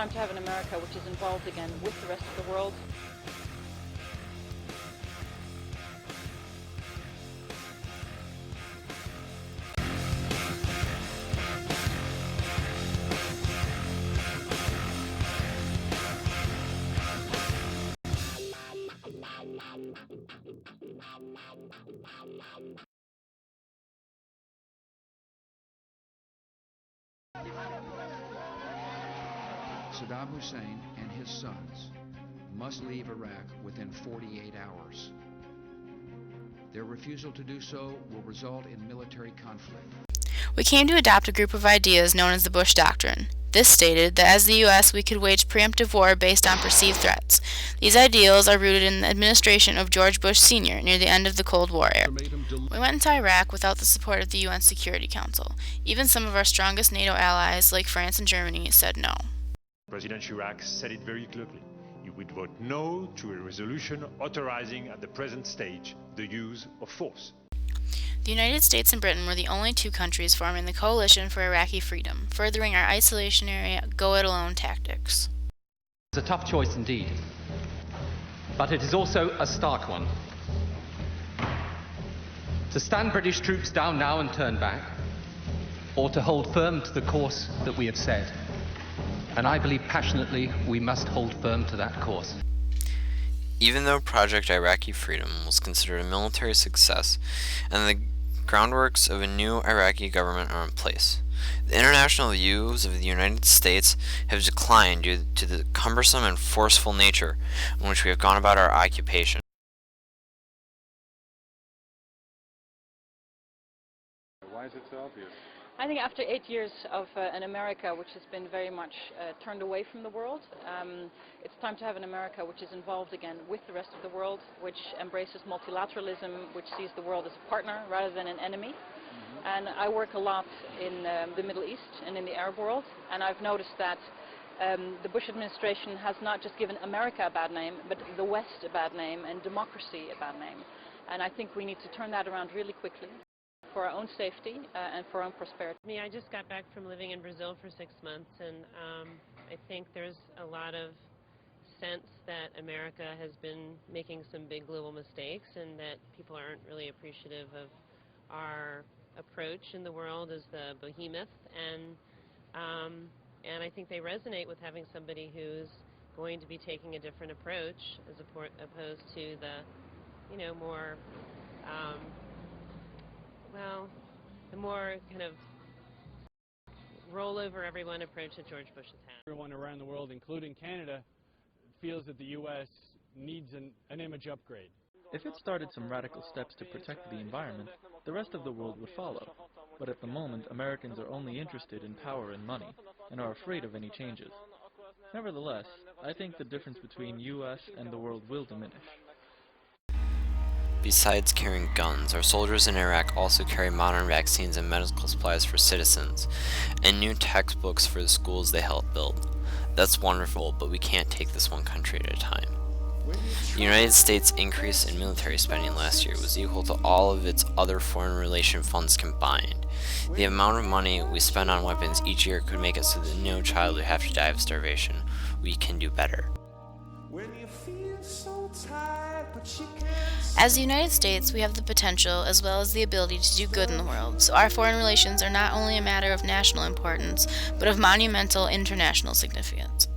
time to have an America which is involved again with the rest of the world. Saddam Hussein and his sons must leave Iraq within 48 hours. Their refusal to do so will result in military conflict. We came to adopt a group of ideas known as the Bush Doctrine. This stated that as the U.S. we could wage preemptive war based on perceived threats. These ideals are rooted in the administration of George Bush Sr. near the end of the Cold War era. We went into Iraq without the support of the UN Security Council. Even some of our strongest NATO allies, like France and Germany, said no. President Chirac said it very clearly. He would vote no to a resolution authorizing at the present stage the use of force. The United States and Britain were the only two countries forming the Coalition for Iraqi Freedom, furthering our isolationary, go-it-alone tactics. It's a tough choice indeed, but it is also a stark one. To stand British troops down now and turn back, or to hold firm to the course that we have set. And I believe passionately we must hold firm to that course. Even though Project Iraqi Freedom was considered a military success and the groundworks of a new Iraqi government are in place, the international views of the United States have declined due to the cumbersome and forceful nature in which we have gone about our occupation. Why is it so obvious? I think after 8 years of an America which has been very much turned away from the world, it's time to have an America which is involved again with the rest of the world, which embraces multilateralism, which sees the world as a partner rather than an enemy. And I work a lot in the Middle East and in the Arab world, and I've noticed that the Bush administration has not just given America a bad name, but the West a bad name and democracy a bad name. And I think we need to turn that around really quickly, for our own safety and for our own prosperity. I just got back from living in Brazil for 6 months, and I think there's a lot of sense that America has been making some big global mistakes and that people aren't really appreciative of our approach in the world as the behemoth, and I think they resonate with having somebody who's going to be taking a different approach as opposed to the, more the more kind of roll over everyone approach that George Bush has had. Everyone around the world, including Canada, feels that the U.S. needs an image upgrade. If it started some radical steps to protect the environment, the rest of the world would follow. But at the moment, Americans are only interested in power and money, and are afraid of any changes. Nevertheless, I think the difference between U.S. and the world will diminish. Besides carrying guns, our soldiers in Iraq also carry modern vaccines and medical supplies for citizens, and new textbooks for the schools they help build. That's wonderful, but we can't take this one country at a time. The United States' increase in military spending last year was equal to all of its other foreign relation funds combined. The amount of money we spend on weapons each year could make it so that no child would have to die of starvation. We can do better. As the United States, we have the potential as well as the ability to do good in the world, so our foreign relations are not only a matter of national importance, but of monumental international significance.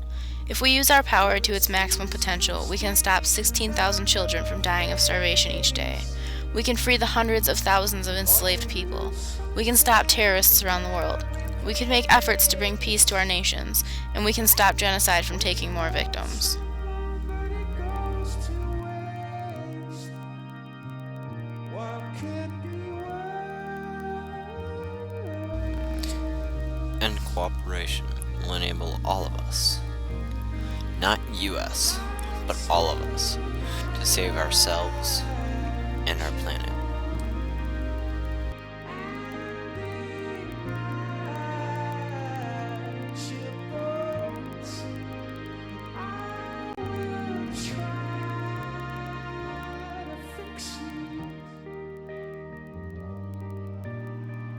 If we use our power to its maximum potential, we can stop 16,000 children from dying of starvation each day. We can free the hundreds of thousands of enslaved people. We can stop terrorists around the world. We can make efforts to bring peace to our nations, and we can stop genocide from taking more victims. And cooperation will enable all of us, not US, but all of us, to save ourselves and our planet.